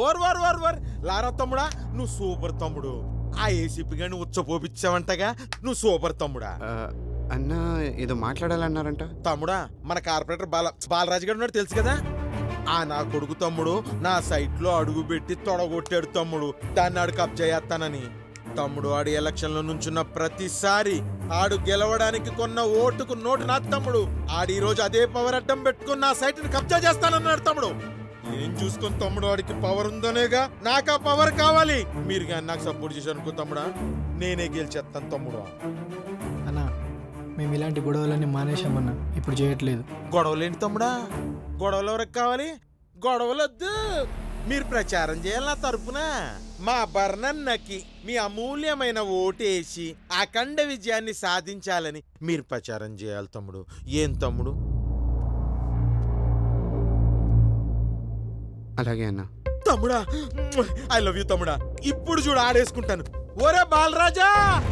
Or లారా తమ్ముడా, నువ్వు super తమ్ముడు. ఆ ఏసీపీ గాని ఉచ్చపోపిచ్చావంటగా, నువ్వు సూపర్ తమ్ముడా. అన్నా ఏదో మాట్లాడాలన్నారంట. తమ్ముడా, మన కార్పొరేటర్ బాలరాజు గారు ఉన్నాడు తెలుసు కదా, ఆ నా కొడుకు తమ్ముడు నా సైట్ లో అడుగు పెట్టి తొడగొట్టాడు తమ్ముడు. దాన్ని ఆడు కబ్జా చేస్తానని. తమ్ముడు ఆడు ఎలక్షన్ లో నుంచున్న ప్రతిసారి ఆడు గెలవడానికి కొన్న ఓటుకు నోటు నా తమ్ముడు. ఆడు ఈ రోజు అదే పవర్ అడ్డం పెట్టుకుని నా సైట్ ని కబ్జా చేస్తానన్నాడు తమ్ముడు. ఏం చూసుకుని తమ్ముడు వాడికి పవర్ ఉందనేగా నాకు ఆ పవర్ కావాలి. మీరు కానీ నాకు సపోర్ట్ చేశారు అనుకో తమ్ముడా, నేనే గెలిచేస్తాను తమ్ముడు. అన్నా మేము ఇలాంటి గొడవలన్నీ మానేశామన్నా, ఇప్పుడు చేయట్లేదు. గొడవలేంటి తమ్ముడా? గొడవలు ఎవరికి కావాలి? గొడవలొద్దు, మీరు ప్రచారం చేయాలి నా తరపున. మా బర్ణన్నకి మీ అమూల్యమైన ఓటేసి అఖండ విజయాన్ని సాధించాలని మీరు ప్రచారం చేయాలి తమ్ముడు. ఏం తమ్ముడు? అలాగే అన్న. తమ్ముడా, ఐ లవ్ యూ తమ్ముడా. ఇప్పుడు చూడు ఆడేసుకుంటాను. ఒరే బాలరాజా,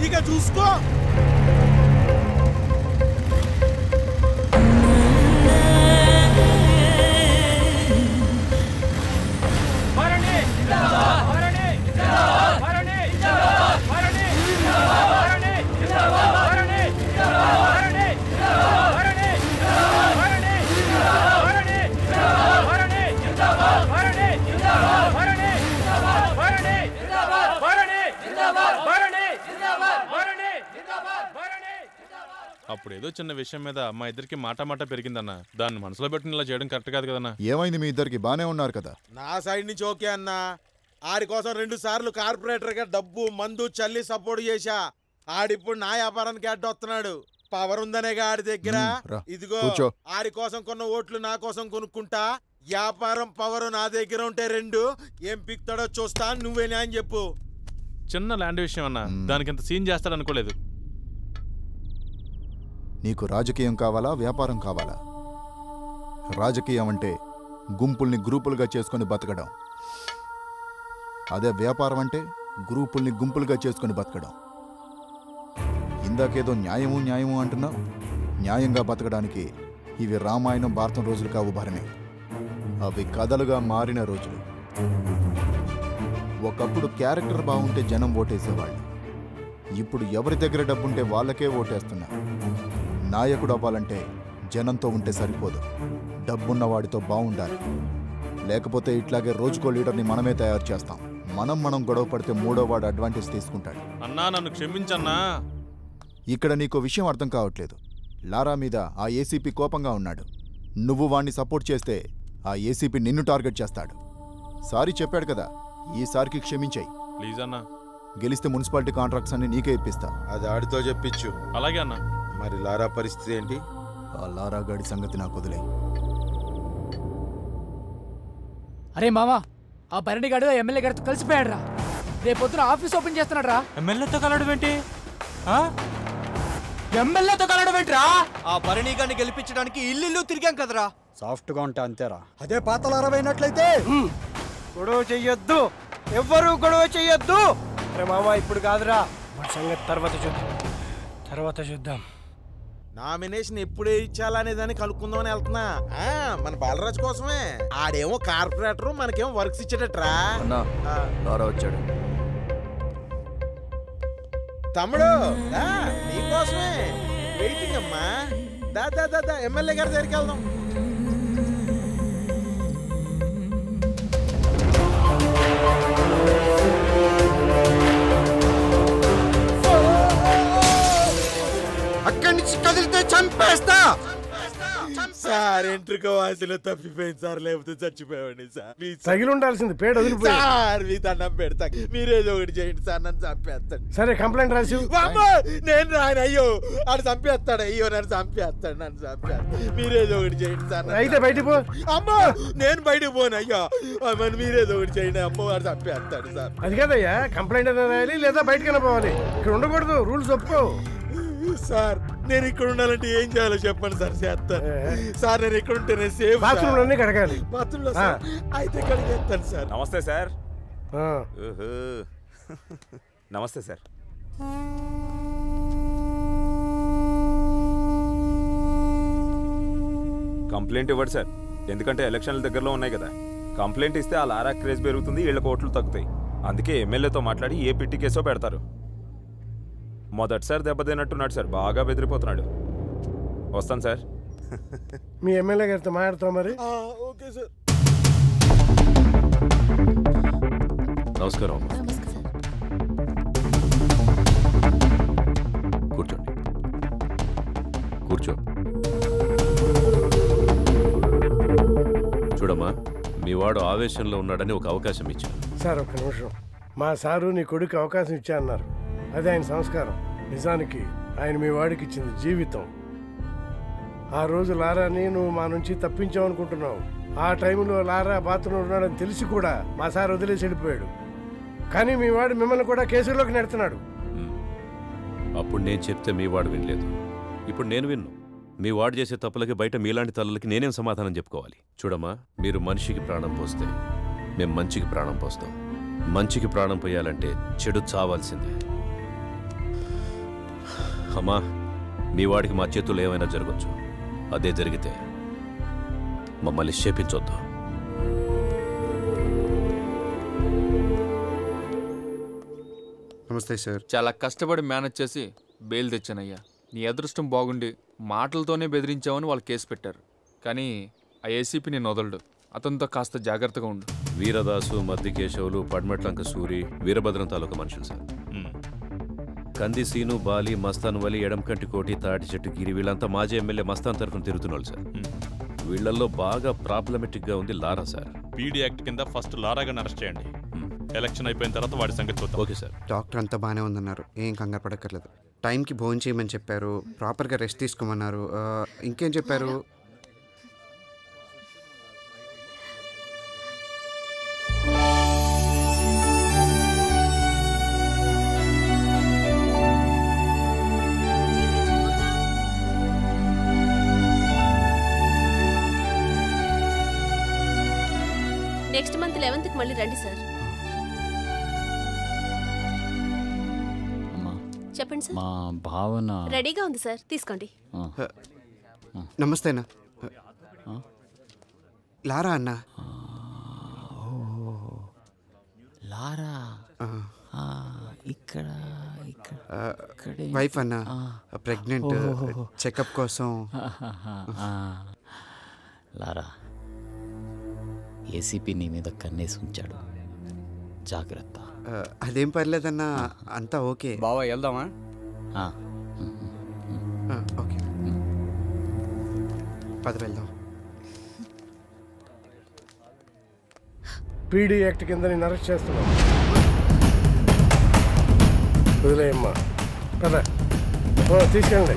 ఇక చూసుకో. అప్పుడేదో చిన్న విషయం మీద మా ఇద్దరికి మాట పెరిగిందన్న. దాన్ని మనసులో పెట్టుకుని ఇలా చేయడం కరెక్ట్ కాదు కదన్నా. ఏమైంది? మీ ఇద్దరికి బానే ఉన్నారు కదా? నా సైడ్ నుంచి ఓకే అన్నా. ఆడి కోసం 2 సార్లు కార్పొరేటర్ గా డబ్బు మందు చల్లి సపోర్ట్ చేశా. ఆడిప్పుడు నా వ్యాపారానికి అడ్డొస్తున్నాడు. పవర్ ఉందనేగా ఆడి దగ్గర. ఇదిగో ఆడి కోసం కొన్న ఓట్లు నా కోసం కొనుక్కుంటా. వ్యాపారం పవర్ నా దగ్గర ఉంటే 2 ఏం పిక్తాడో చూస్తా. నువ్వే న్యాయం చెప్పు. చిన్న ల్యాండ్ విషయం అన్నా, దానికి ఇంత సీన్ చేస్తాడనుకోలేదు. నీకు రాజకీయం కావాలా, వ్యాపారం కావాలా? రాజకీయం అంటే గుంపుల్ని గ్రూపులుగా చేసుకుని బతకడం. అదే వ్యాపారం అంటే గ్రూపుల్ని గుంపులుగా చేసుకుని బతకడం. ఇందాకేదో న్యాయము అంటున్నావు. న్యాయంగా బతకడానికి ఇవి రామాయణం భారతం రోజులు కావు భరణి. అవి కథలుగా మారిన రోజులు. ఒకప్పుడు క్యారెక్టర్ బాగుంటే జనం ఓటేసేవాళ్ళు. ఇప్పుడు ఎవరి దగ్గర డబ్బుంటే వాళ్ళకే ఓటేస్తున్నారు. నాయకుడు అవ్వాలంటే జనంతో ఉంటే సరిపోదు, డబ్బున్నవాడితో బాగుండాలి. లేకపోతే ఇట్లాగే రోజుకో లీడర్ని మనమే తయారు చేస్తాం. మనం గొడవ పడితే 3వ వాడు అడ్వాంటేజ్ తీసుకుంటాడు. అన్నా నన్ను క్షమించన్నా. ఇక్కడ నీకో విషయం అర్థం కావట్లేదు. లారా మీద ఆ ఏసీపీ కోపంగా ఉన్నాడు. నువ్వు వాణ్ణి సపోర్ట్ చేస్తే ఆ ఏసీపీ నిన్ను టార్గెట్ చేస్తాడు. సారీ చెప్పాడు కదా, ఈసారికి క్షమించాయి ప్లీజ్ అన్నా. గెలిస్తే మున్సిపాలిటీ కాంట్రాక్ట్స్ అన్ని నీకే ఇప్పిస్తా. అది ఆడితో చెప్పించు. అలాగే అన్నా. మరి లారా పరిస్థితి ఏంటి? ఆ లారా గాడి సంగతి నాకు వదిలే. అరే మామా, ఆ భరణి గాడు ఎమ్మెల్యే గారితో కలిసిపోయాడు రా. రేపొద్దున ఆఫీస్ ఓపెన్ చేస్తున్నాడు రా. ఎమ్మెల్యేతో కలవడం ఏంటి? ఎమ్మెల్యేతో కలవడం ఏంట్రా? ఆ భరణి గారిని గెలిపించడానికి ఇల్లు తిరిగాం కదరా. సాఫ్ట్ గా ఉంటే అంతేరా. అదే పాతల 60 అయినట్లయితే గొడవ చెయ్యొద్దు, ఎవ్వరూ గొడవ చెయ్యొద్దు. అరే మామ, ఇప్పుడు కాదురా, మన సంగతి తర్వాత చూద్దాం. నామినేషన్ ఎప్పుడే ఇచ్చాలనే దాన్ని కనుక్కుందామని వెళ్తున్నా. మన బాలరాజు కోసమే. ఆడేమో కార్పొరేటర్, మనకేమో వర్క్స్ ఇచ్చేటట్రా. వచ్చాడు తమ్ముడు, నీకోసమే వెయిటింగ్ అమ్మా. దా ఎమ్మెల్యే గారి దగ్గరికి వెళ్దాం. అక్కడి నుంచి కదిలితే చంపేస్తా. సార్ ఎంట్రుక వాసిలో తప్పిపోయింది సార్, లేకపోతే చచ్చిపోయావండి సార్. తగిలి ఉండాల్సింది పేడ వదిలిపోయి. సార్ మీ దండం పెడతా, మీరేదో ఒకటి చేయండి సార్, నన్ను చంపేస్తాడు. సరే కంప్లైంట్ రాసి. నేను రాను. అయ్యో ఆడు చంపేస్తాడు. అయ్యో నన్ను చంపేస్తాడు. మీరేదో ఒకటి చేయండి సార్. అయితే బయటికి పో. అమ్మో నేను బయటకు పోను. అయ్యో మరి మీరేదో ఒకటి చేయండి. అమ్మో వాడు చంపేస్తాడు సార్. అది కదయ్యా, కంప్లైంట్ అయినా రాయాలి లేదా బయటకైనా పోవాలి. ఇక్కడ ఉండకూడదు, రూల్స్ ఒప్పుకో. సార్ నేను ఇక్కడ ఉండాలంటే ఏం చేయాలో చెప్పండి సార్, చేస్తాను సార్. నేను ఇక్కడ ఉంటేనే సేఫ్. బాత్రూమ్ అన్ని కడగాలి. బాత్రూంలో అయితే కడిగేస్తాను సార్. నమస్తే సార్. నమస్తే సార్. కంప్లైంట్ ఇవ్వండి సార్, ఎందుకంటే ఎలక్షన్ల దగ్గరలో ఉన్నాయి కదా. కంప్లైంట్ ఇస్తే ఆ లారా క్రేజ్ పెరుగుతుంది, వీళ్ళ కోట్లు తగ్గుతాయి. అందుకే ఎమ్మెల్యేతో మాట్లాడి ఏ పిట్టి కేసో పెడతారు. మొదటిసారి దెబ్బతిన్నట్టున్నాడు సార్, బాగా బెదిరిపోతున్నాడు. వస్తాను సార్. మీ ఎమ్మెల్యే గారితో మాట్లాడతాం మరి. Okay sir. నమస్కారం. కూర్చోండి. కూర్చో. చూడమ్మా, మీ వాడు ఆవేశంలో ఉన్నాడని ఒక అవకాశం ఇచ్చాను. సార్ ఒక్క నిమిషం. మా సారు నీ కొడుకు అవకాశం ఇచ్చా అన్నారు. అదే ఆయన సంస్కారం. నిజానికి ఆయన మీ వాడికి ఇచ్చింది జీవితం. ఆ రోజు లారాని నువ్వు మా నుంచి తప్పించావు అనుకుంటున్నావు. ఆ టైంలో లారా బాత్రూంలో ఉన్నాడని తెలిసి కూడా మా సార్ వదిలేసి వెళ్ళిపోయాడు. కానీ మీ వాడు మిమ్మల్ని కూడా కేసులోకి నెడుతున్నాడు. అప్పుడు నేను చెప్తే మీ వాడు వినలేదు, ఇప్పుడు నేను విన్ను. మీ వాడు చేసే తప్పులకి బయట మీలాంటి తల్లులకి నేనేం సమాధానం చెప్పుకోవాలి? చూడమ్మా, మీరు మనిషికి ప్రాణం పోస్తే మేము మంచికి ప్రాణం పోస్తాం. మంచికి ప్రాణం పోయాలంటే చెడు చావాల్సిందే. అమ్మా, మీ వాడికి మా చేతుల్లో ఏమైనా జరగచ్చు. అదే జరిగితే మమ్మల్ని శేపించొద్దు. నమస్తే సార్. చాలా కష్టపడి మేనేజ్ చేసి బెయిల్ తెచ్చానయ్యా. నీ అదృష్టం బాగుండి మాటలతోనే బెదిరించావని వాళ్ళు కేసు పెట్టారు. కానీ ఆ ఏసీపీ నేను వదలడు. అతనితో కాస్త జాగ్రత్తగా ఉండు. వీరదాసు, మద్దికేశవులు, పడ్మట్లంక సూరి, వీరభద్రం తాలూకా మనుషులు సార్. కంది సీను, బాలి, మస్తాన్ వలి, ఎడంకంటి కోటి, తాటి చెట్టు గిరి వీళ్ళంతా మాజీ ఎమ్మెల్యే మస్తాన్ తరఫున తిరుగుతున్నారు సార్. వీళ్ళల్లో బాగా ప్రాబ్లమెటిక్గా ఉంది లారా సార్. పీడీ యాక్ట్ కింద ఫస్ట్ లారాగా అరెస్ట్ చేయండి. ఎలక్షన్ అయిపోయిన తర్వాత వాడి సంగతి చూద్దాం. Okay sir. డాక్టర్ అంతా బాగానే ఉందన్నారు, ఏం కంగారు పడక్కర్లేదు. టైంకి భోజనం చేయమని చెప్పారు, ప్రాపర్గా రెస్ట్ తీసుకోమన్నారు. ఇంకేం చెప్పారు? నెక్స్ట్ మంత్ 11th మళ్ళీ రండి సార్. చెప్పండి సార్. మా భావన రెడీగా ఉంది సార్, తీసుకోండి. నమస్తే అన్న. లారా అన్న. లారా ఇక్కడ వైఫ్ అన్న, ప్రెగ్నెంట్, చెకప్ కోసం. లారా, ఏసీపీ నీ మీద కన్నేసి ఉంచాడు, జాగ్రత్త. అదేం పర్లేదన్నా, అంతా ఓకే. బావా వెళ్దామా? ఓకే, పద వెళ్దాం. పీడీ యాక్ట్ కింద నేను అరెస్ట్ చేస్తున్నాను. వదిలేయమ్మా, పద తీసుకెళ్ళండి.